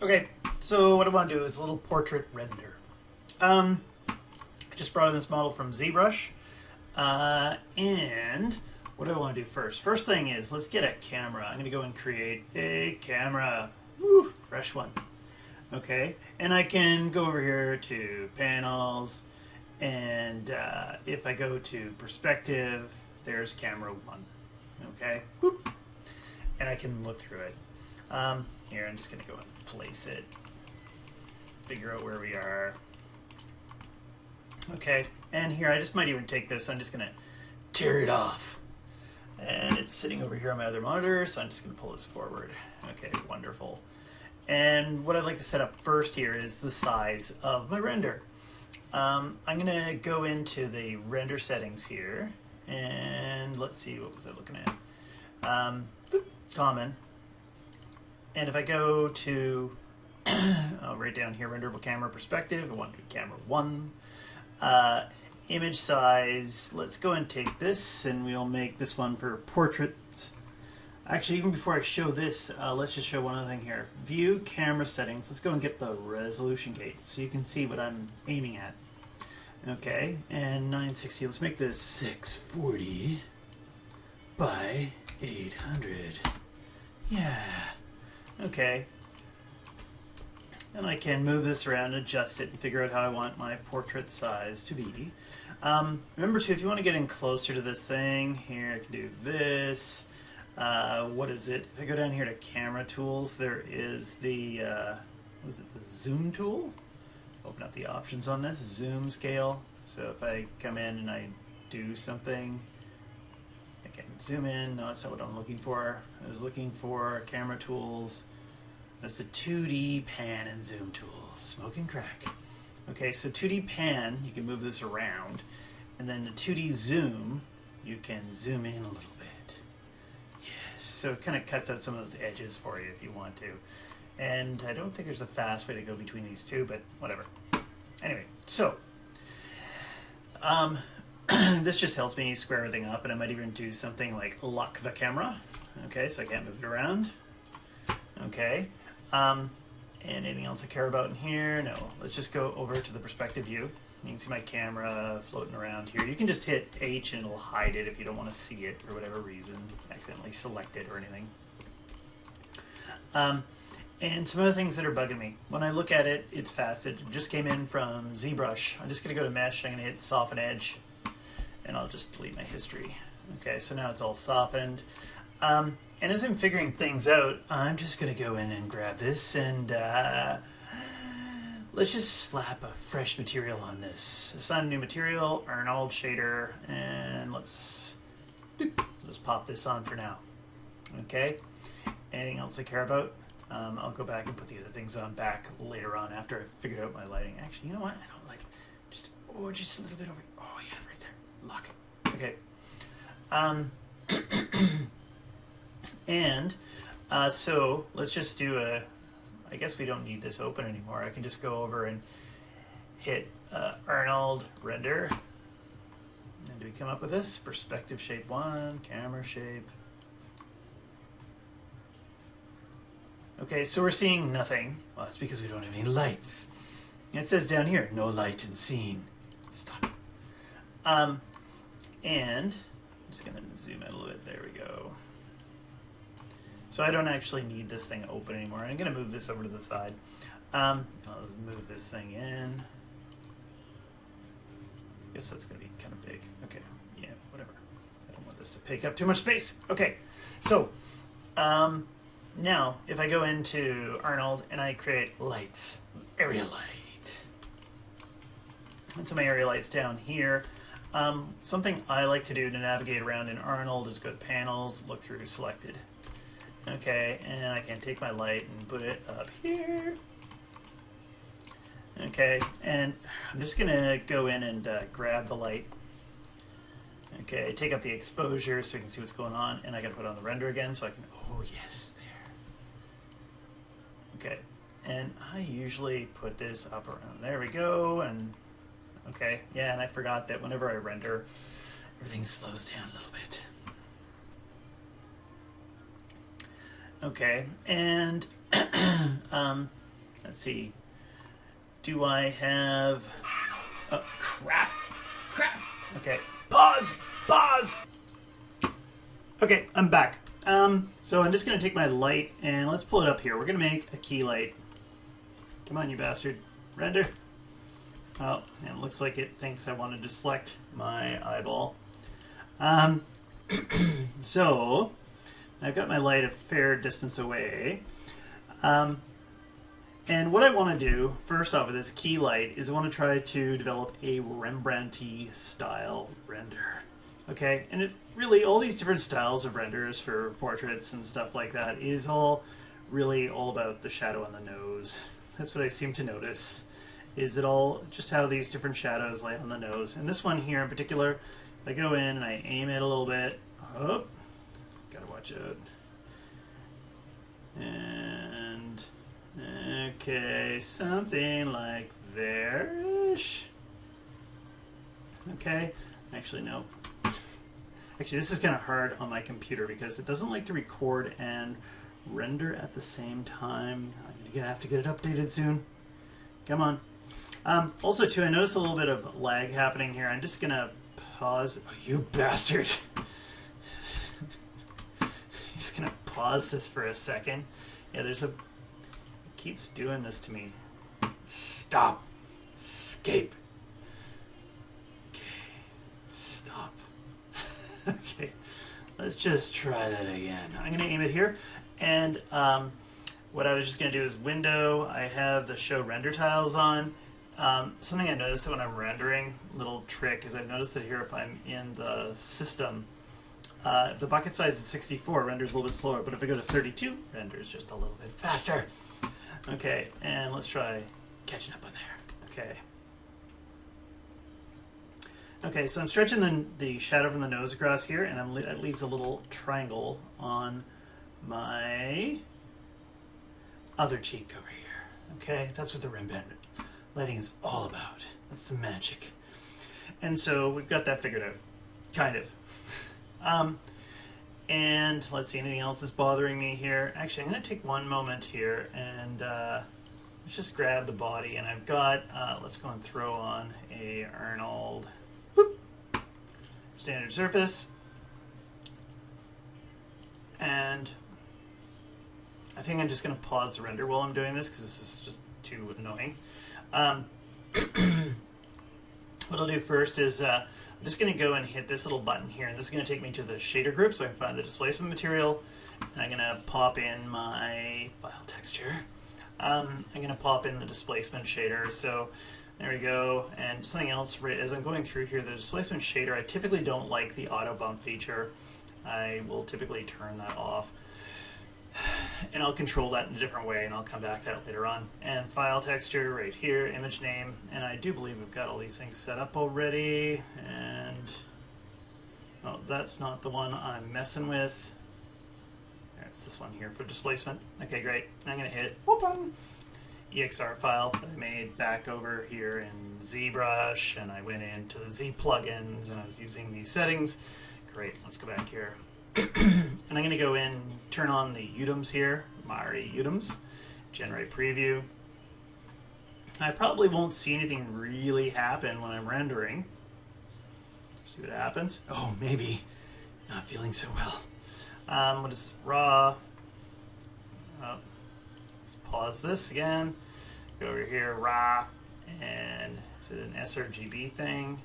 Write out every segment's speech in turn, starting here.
Okay, so what I want to do is a little portrait render. I just brought in this model from ZBrush, and what do I want to do first? First thing is, let's get a camera. I'm going to go and create a camera. Woo, fresh one. Okay, and I can go over here to panels, and if I go to perspective, there's camera 1. Okay, whoop, and I can look through it. Here, I'm just going to go and place it, figure out where we are. Okay, and here I just might even take this, I'm just going to tear it off. And it's sitting over here on my other monitor, so I'm just going to pull this forward. Okay, wonderful. And what I'd like to set up first here is the size of my render. I'm going to go into the render settings here, and let's see, what was I looking at? Common. And if I go to, right down here, renderable camera perspective, I want it to be camera 1. Image size, let's go and take this, and we'll make this one for portraits. Actually, even before I show this, let's just show one other thing here. View camera settings. Let's go and get the resolution gauge so you can see what I'm aiming at. Okay, and 960. Let's make this 640 by 800. Yeah. Okay. And I can move this around, adjust it, and figure out how I want my portrait size to be. Remember too, if you want to get in closer to this thing, here I can do this. What is it? If I go down here to camera tools, there is the, what is it, the zoom tool? Open up the options on this, zoom scale. So if I come in and I do something, I can zoom in. No, that's not what I'm looking for. I was looking for camera tools. That's the 2D pan and zoom tool. Smoking crack. Okay, so 2D pan, you can move this around. And then the 2D zoom, you can zoom in a little bit. Yes, so it kind of cuts out some of those edges for you if you want to. And I don't think there's a fast way to go between these two, but whatever. Anyway, so this just helps me square everything up, and I might even do something like lock the camera. Okay, so I can't move it around. Okay. And anything else I care about in here? No. Let's just go over to the perspective view. You can see my camera floating around here. You can just hit H and it'll hide it if you don't want to see it for whatever reason. Accidentally select it or anything. And some other things that are bugging me. When I look at it, it's fast. It just came in from ZBrush. I'm just going to go to Mesh. I'm going to hit Soften Edge. And I'll just delete my history. Okay, so now it's all softened. And as I'm figuring things out, I'm just going to go in and grab this and let's just slap a fresh material on this. Assign a new material, Arnold shader, and let's pop this on for now. Okay. Anything else I care about? I'll go back and put the other things on back later on after I've figured out my lighting. Actually, you know what? I don't like just a little bit over. Oh yeah, right there. Lock it. Okay. And so let's just do I guess we don't need this open anymore. I can just go over and hit Arnold render. And do we come up with this? Perspective shape 1, camera shape. Okay, so we're seeing nothing. Well, it's because we don't have any lights. It says down here, no light in scene. Stop. And I'm just going to zoom out a little bit. There we go. So I don't actually need this thing open anymore. I'm going to move this over to the side. I'll move this thing in. I guess that's going to be kind of big. Okay, yeah, whatever. I don't want this to take up too much space. Okay, so now if I go into Arnold and I create lights, area light. And so my area light's down here. Something I like to do to navigate around in Arnold is go to panels, look through selected. Okay, and I can take my light and put it up here. Okay, and I'm just going to go in and grab the light. Okay, take up the exposure so you can see what's going on, and I got to put on the render again so I can, oh yes, there. Okay, and I usually put this up around, there we go, and okay, yeah, and I forgot that whenever I render, everything slows down a little bit. Okay, and Let's see. Do I have... Oh, crap. Crap. Okay. Pause. Pause. Okay, I'm back. So I'm just going to take my light and let's pull it up here. We're going to make a key light. Come on, you bastard. Render. Oh, and it looks like it thinks I wanted to select my eyeball. So I've got my light a fair distance away. And what I want to do, first off with this key light, is I want to try to develop a Rembrandt-y style render. Okay, and it really, all these different styles of renders for portraits and stuff like that is all really all about the shadow on the nose. That's what I seem to notice, is it all just how these different shadows lay on the nose. And this one here in particular, if I go in and I aim it a little bit, oh, gotta watch out. And okay, something like there-ish. Okay, actually no. Actually, this is kind of hard on my computer because it doesn't like to record and render at the same time. I'm gonna have to get it updated soon. Come on. Also, too, I noticed a little bit of lag happening here. I'm just gonna pause. Oh, you bastard! I'm just gonna pause this for a second. Yeah, there's a. It keeps doing this to me. Stop. Escape. Okay. Stop. Okay. Let's just try that again. I'm gonna aim it here, and what I was just gonna do is window. I have the show render tiles on. Something I noticed when I'm rendering, little trick, is I've noticed that here if I'm in the system, if the bucket size is 64, it renders a little bit slower, but if I go to 32, it renders just a little bit faster. Okay, and let's try catching up on there. Okay. Okay, so I'm stretching the shadow from the nose across here, and it leaves a little triangle on my other cheek over here. Okay, that's what the Rembrandt lighting is all about. That's the magic. And so we've got that figured out, kind of. And let's see, anything else is bothering me here? Actually, I'm going to take one moment here and let's just grab the body. And I've got, let's go and throw on a Arnold standard surface. And I think I'm just going to pause the render while I'm doing this because this is just too annoying. What I'll do first is I'm just going to go and hit this little button here, and this is going to take me to the shader group so I can find the displacement material, and I'm going to pop in my file texture. I'm going to pop in the displacement shader, so there we go. And something else, right as I'm going through here, the displacement shader, I typically don't like the auto bump feature. I will typically turn that off. And I'll control that in a different way, and I'll come back to that later on. And file texture right here, image name, and I do believe we've got all these things set up already. And oh, that's not the one I'm messing with. It's this one here for displacement. Okay, great. I'm going to hit open EXR file that I made back over here in ZBrush, and I went into the Z plugins, and I was using these settings. Great. Let's go back here. And I'm going to go in and turn on the UTMs here, Mari UTMs, generate preview. I probably won't see anything really happen when I'm rendering. See what happens. Oh, maybe. Not feeling so well. What is raw? Oh, let's pause this again. Go over here, raw, and is it an sRGB thing?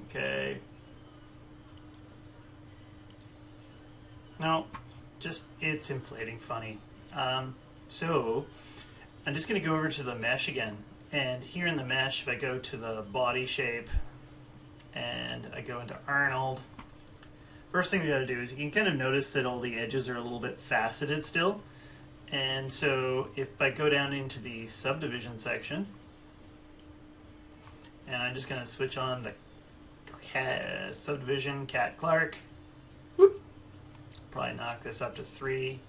Okay. No, just it's inflating funny. So I'm just going to go over to the mesh again. And here in the mesh, if I go to the body shape and I go into Arnold, first thing we got to do is you can kind of notice that all the edges are a little bit faceted still. And so if I go down into the subdivision section, and I'm just going to switch on the subdivision Cat Clark. Whoop. Probably knock this up to 3,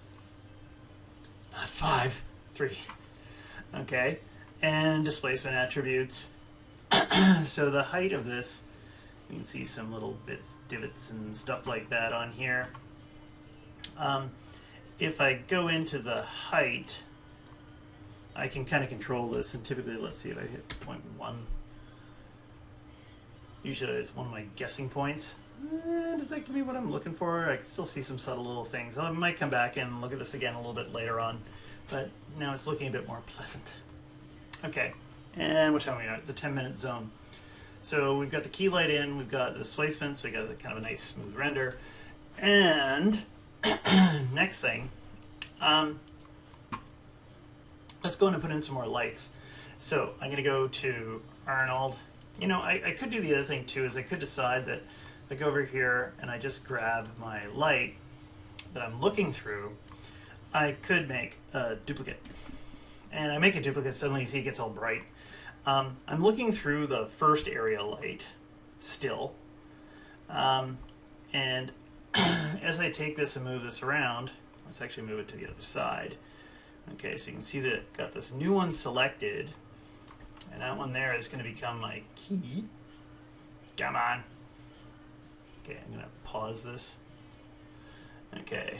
not 5, 3. Okay, and displacement attributes. So the height of this, you can see some little bits, divots and stuff like that on here. If I go into the height, I can kind of control this, and typically, let's see if I hit 0.1. Usually it's one of my guessing points. Does that give me what I'm looking for? I can still see some subtle little things. I might come back and look at this again a little bit later on, but now it's looking a bit more pleasant. Okay, and what time are we at? The 10-minute zone. So we've got the key light in, we've got the displacement, so we got kind of a nice smooth render. And next thing, let's go in and put in some more lights. So I'm going to go to Arnold. You know, I could do the other thing too, is I could decide that if I go over here and I just grab my light that I'm looking through, I could make a duplicate. And I make a duplicate, suddenly you see it gets all bright. I'm looking through the first area light still. And as I take this and move this around, let's actually move it to the other side. Okay, so you can see that I've got this new one selected, and that one there is going to become my key. Come on. Okay, I'm going to pause this. Okay.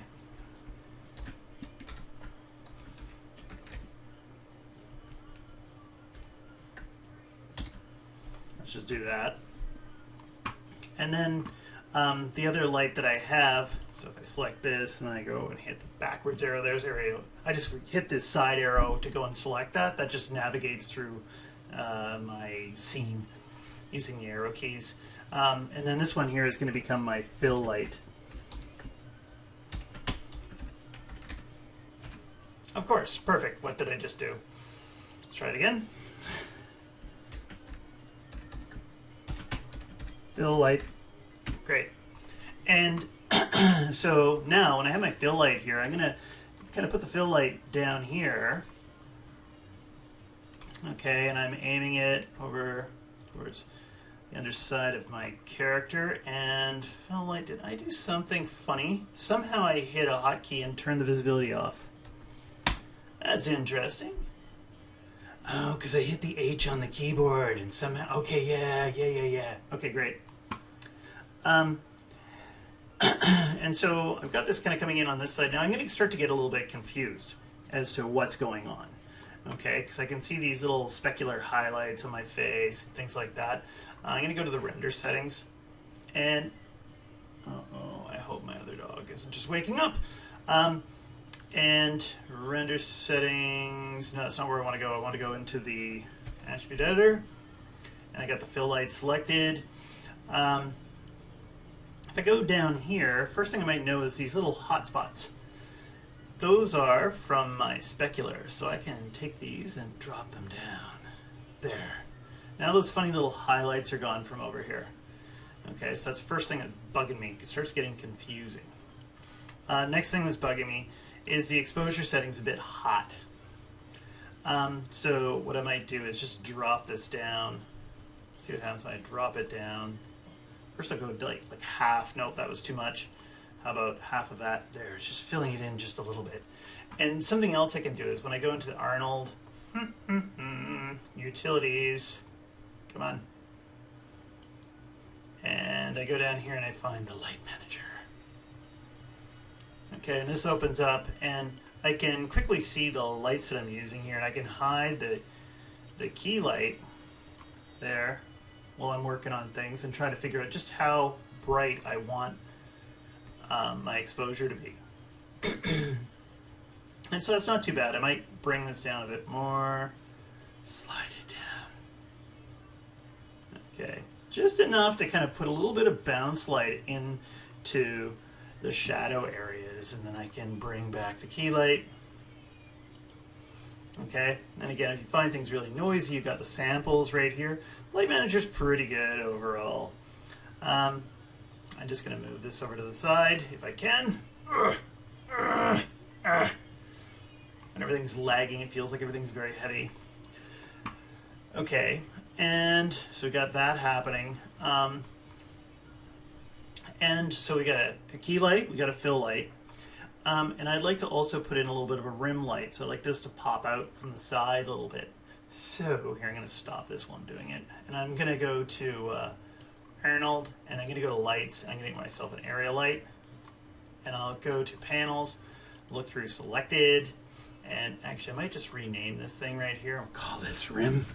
Let's just do that. And then the other light that I have, so if I select this and then I go and hit the backwards arrow, there's arrow. I just hit this side arrow to go and select that. That just navigates through my scene using the arrow keys. And then this one here is going to become my fill light. Of course, perfect. What did I just do? Let's try it again. Fill light. Great. And so now when I have my fill light here, I'm going to kind of put the fill light down here. Okay, and I'm aiming it over towards the underside of my character. And fill light, did I do something funny? Somehow I hit a hotkey and turned the visibility off. That's interesting. Oh, because I hit the H on the keyboard and somehow, okay, yeah. Okay, great. And so I've got this kind of coming in on this side. Now I'm going to start to get a little bit confused as to what's going on. Okay, because I can see these little specular highlights on my face, things like that. I'm going to go to the render settings. And, uh-oh, I hope my other dog isn't just waking up. And render settings, no, that's not where I want to go. I want to go into the attribute editor. And I got the fill light selected. If I go down here, first thing I might know is these little hotspots. Those are from my specular, so I can take these and drop them down. There. Now those funny little highlights are gone from over here. Okay, so that's the first thing that's bugging me. It starts getting confusing. Next thing that's bugging me is the exposure setting's a bit hot. So what I might do is just drop this down. See what happens when I drop it down. First I'll go like half. Nope, that was too much. How about half of that? There, just filling it in just a little bit. And something else I can do is when I go into the Arnold, utilities, come on. And I go down here and I find the light manager. Okay, and this opens up and I can quickly see the lights that I'm using here, and I can hide the key light there while I'm working on things and try to figure out just how bright I want my exposure to be. And so that's not too bad. I might bring this down a bit more, slide it down. Okay, just enough to kind of put a little bit of bounce light into the shadow areas, and then I can bring back the key light. Okay, and again, if you find things really noisy, you've got the samples right here. Light Manager's pretty good overall. I'm just going to move this over to the side if I can. And everything's lagging. It feels like everything's very heavy. Okay, and so we got that happening. And so we got a key light, we got a fill light. And I'd like to also put in a little bit of a rim light, so I'd like this to pop out from the side a little bit. So here, I'm going to stop this while I'm doing it. And I'm going to go to Arnold, and I'm going to go to lights, and I'm going to get myself an area light. And I'll go to panels, look through selected, And actually, I might just rename this thing right here. I'll call this rim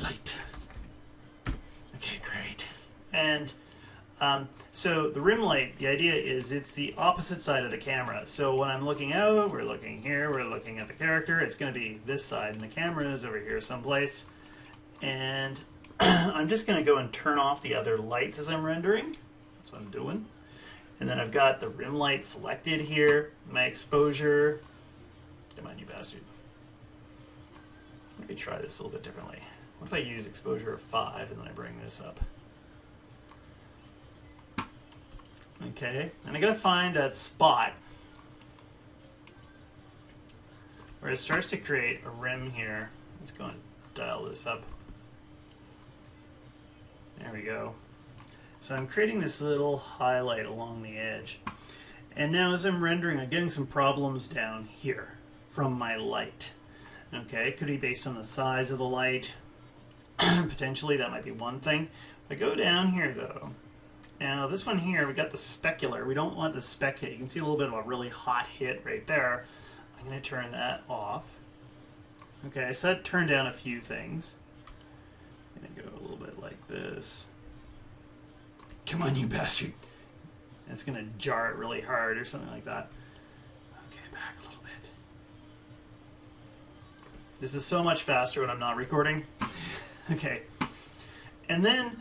light. Okay, great. And so the rim light, the idea is it's the opposite side of the camera. So when I'm looking out, we're looking here, we're looking at the character, it's going to be this side, and the camera is over here someplace. And I'm just going to go and turn off the other lights as I'm rendering. That's what I'm doing. And then I've got the rim light selected here, my exposure. Come on, you bastard. Let me try this a little bit differently. What if I use exposure of 5 and then I bring this up? Okay, and I gotta find that spot where it starts to create a rim here. Let's go and dial this up. There we go. So I'm creating this little highlight along the edge. And now as I'm rendering, I'm getting some problems down here from my light. Okay, it could be based on the size of the light. Potentially that might be one thing. If I go down here though, now this one here, we got the specular. We don't want the spec hit. You can see a little bit of a really hot hit right there. I'm going to turn that off. Okay, so that turned down a few things. I'm going to go a little bit like this. Come on, you bastard. It's going to jar it really hard or something like that. Okay, back a little bit. This is so much faster when I'm not recording. Okay. And then,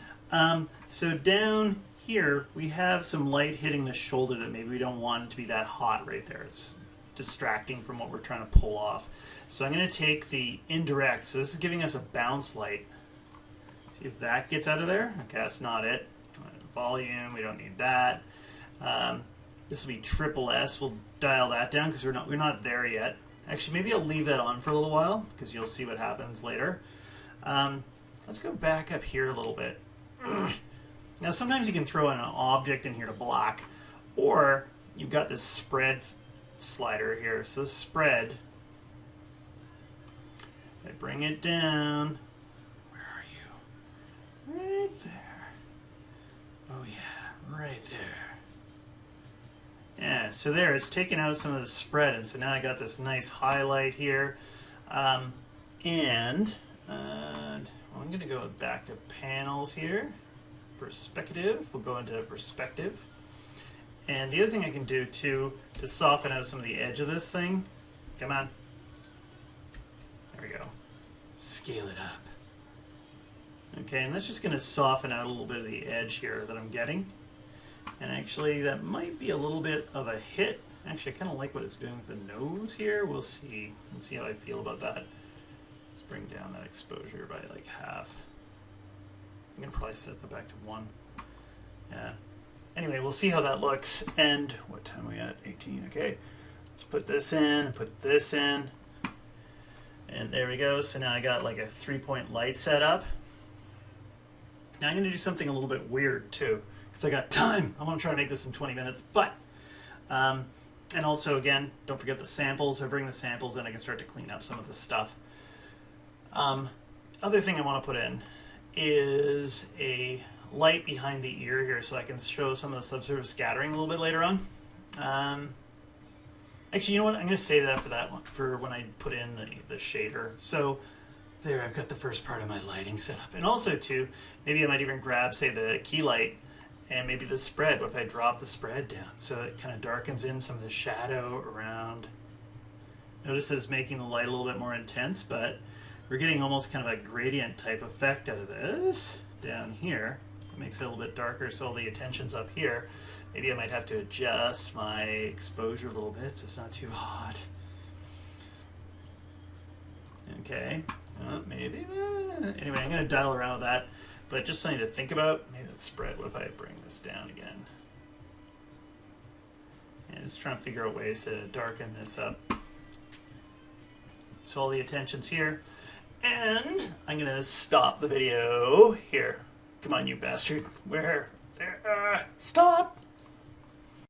so down here, we have some light hitting the shoulder that maybe we don't want it to be that hot right there. It's distracting from what we're trying to pull off. So I'm going to take the indirect. So this is giving us a bounce light. See if that gets out of there. Okay, that's not it. Volume, we don't need that. This will be triple S. We'll dial that down because we're not there yet. Actually, maybe I'll leave that on for a little while because you'll see what happens later. Let's go back up here a little bit. Now sometimes you can throw in an object in here to block, or you've got this spread slider here. So spread, if I bring it down, where are you? Right there. Oh yeah, right there. Yeah, so there, it's taken out some of the spread, and so now I got this nice highlight here. I'm going to go back to panels here. Perspective. We'll go into perspective. And the other thing I can do too to soften out some of the edge of this thing. Come on. There we go. Scale it up. Okay, and that's just going to soften out a little bit of the edge here that I'm getting. And actually, that might be a little bit of a hit. Actually, I kind of like what it's doing with the nose here. We'll see. Let's see how I feel about that. Let's bring down that exposure by like half. I'm going to probably set that back to 1. Yeah. Anyway, we'll see how that looks. And what time are we at? 18. Okay. Let's put this in, put this in. And there we go. So now I got like a 3-point light set up. Now I'm going to do something a little bit weird too, because I got time. I want to try to make this in 20 minutes. But, and also again, don't forget the samples. If I bring the samples in, I can start to clean up some of this stuff. Other thing I want to put in is a light behind the ear here so I can show some of the subsurface scattering a little bit later on. Actually, you know what? I'm going to save that one for when I put in the shader. So there, I've got the first part of my lighting set up. And also too, maybe I might even grab, say, the key light and maybe the spread. What if I drop the spread down so it kind of darkens in some of the shadow around. Notice that it's making the light a little bit more intense, but we're getting almost kind of a gradient type effect out of this down here. It makes it a little bit darker, so all the attention's up here. Maybe I might have to adjust my exposure a little bit so it's not too hot. Okay, maybe. Anyway, I'm going to dial around with that, but just something to think about. Maybe that spread. What if I bring this down again? And just trying to figure out ways to darken this up. So all the attention's here. And I'm going to stop the video here. Come on, you bastard. Where? There. Stop!